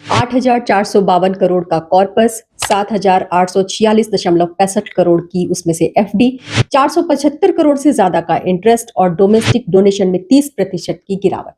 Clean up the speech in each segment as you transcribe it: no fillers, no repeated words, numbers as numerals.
8,452 करोड़ का कॉर्पस, 7,846.65 करोड़ की उसमें से एफडी, 475 करोड़ से ज्यादा का इंटरेस्ट और डोमेस्टिक डोनेशन में 30% की गिरावट।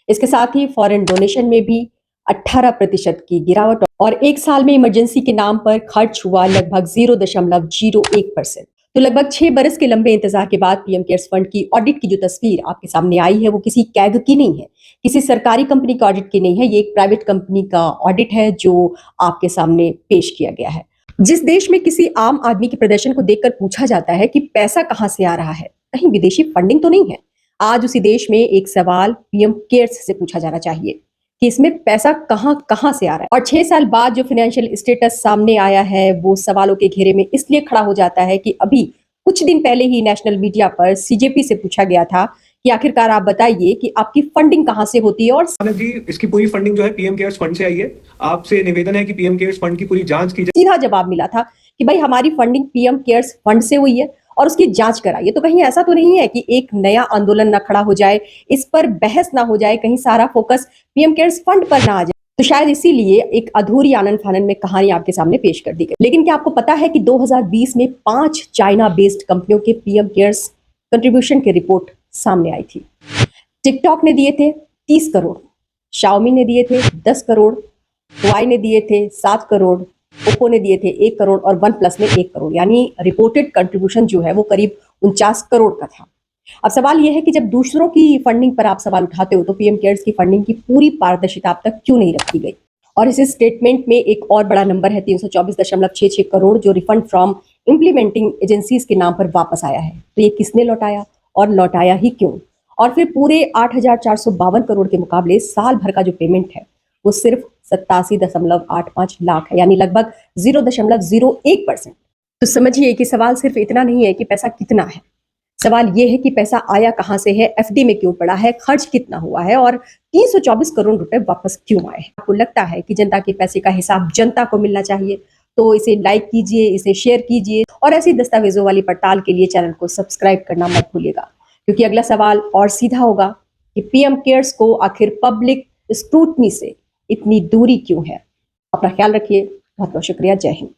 इसके साथ ही फॉरेन डोनेशन में भी 18% की गिरावट और एक साल में इमरजेंसी के नाम पर खर्च हुआ लगभग 0.01%। तो लगभग 6 बरस के लंबे इंतजार के बाद पीएम केयर्स फंड की ऑडिट की जो तस्वीर आपके सामने आई है वो किसी कैग की नहीं है, किसी सरकारी कंपनी का ऑडिट की नहीं है, ये एक प्राइवेट कंपनी का ऑडिट है जो आपके सामने पेश किया गया है। जिस देश में किसी आम आदमी के प्रदर्शन को देखकर पूछा जाता है कि पैसा कहां से आ रहा है, कहीं विदेशी फंडिंग तो नहीं है, आज उसी देश में एक सवाल पीएम केयर्स से पूछा जाना चाहिए कि इसमें पैसा कहां कहां से आ रहा है। और 6 साल बाद जो फाइनेंशियल स्टेटस सामने आया है वो सवालों के घेरे में इसलिए खड़ा हो जाता है कि अभी कुछ दिन पहले ही नेशनल मीडिया पर सीजेपी से पूछा गया था कि आखिरकार आप बताइए कि आपकी फंडिंग कहां से होती है। और जी, इसकी पूरी फंडिंग जो है पीएम केयर्स फंड से आई है। आपसे निवेदन है कि पीएम केयर्स फंड की पूरी जांच की जाए। सीधा जवाब मिला था कि भाई हमारी फंडिंग पीएम केयर्स फंड से हुई है और उसकी जांच कराइए। तो कहीं ऐसा तो नहीं है कि एक नया आंदोलन न खड़ा हो जाए, इस पर बहस ना हो जाए, कहीं सारा फोकस पीएम केयर्स फंड पर ना आ जाए। तो शायद इसीलिए एक अधूरी आनन फानन में कहानी आपके सामने पेश कर दी गई। लेकिन क्या आपको पता है कि 2020 में 5 चाइना बेस्ड कंपनियों के पीएम केयर्स कंट्रीब्यूशन की रिपोर्ट सामने आई थी। टिकटॉक ने दिए थे 30 करोड़, शाओमी ने दिए थे 10 करोड़, हुआई ने दिए थे 7 करोड़, ओप्पो ने दिए थे 1 करोड़ और वन प्लस ने 1 करोड़, यानी रिपोर्टेड कंट्रीब्यूशन जो है वो करीब 49 करोड़ का था। अब सवाल यह है कि जब दूसरों की फंडिंग पर आप सवाल उठाते हो तो पीएम केयर्स की फंडिंग की पूरी पारदर्शिता अब तक क्यों नहीं रखी गई। और इस स्टेटमेंट में एक और बड़ा नंबर है 324.66 करोड़ जो रिफंड फ्रॉम इम्प्लीमेंटिंग एजेंसीज के नाम पर वापस आया है। तो ये किसने लौटाया और लौटाया ही क्यों। और फिर पूरे 8,452 करोड़ के मुकाबले साल भर का जो पेमेंट है वो सिर्फ 87.85 लाख है, यानी लगभग 0.01%। तो समझिए कि सवाल सिर्फ इतना नहीं है कि पैसा कितना है, सवाल यह है कि पैसा आया कहां से है, एफडी में क्यों पड़ा है, खर्च कितना हुआ है और 324 करोड़ रुपए वापस क्यों आए। आपको लगता है कि जनता के पैसे का हिसाब जनता को मिलना चाहिए तो इसे लाइक कीजिए, इसे शेयर कीजिए और ऐसी दस्तावेजों वाली पड़ताल के लिए चैनल को सब्सक्राइब करना मत भूलिएगा, क्योंकि अगला सवाल और सीधा होगा कि पीएम केयर्स को आखिर पब्लिक स्क्रूटनी से इतनी दूरी क्यों है। अपना ख्याल रखिए, बहुत बहुत शुक्रिया, जय हिंद।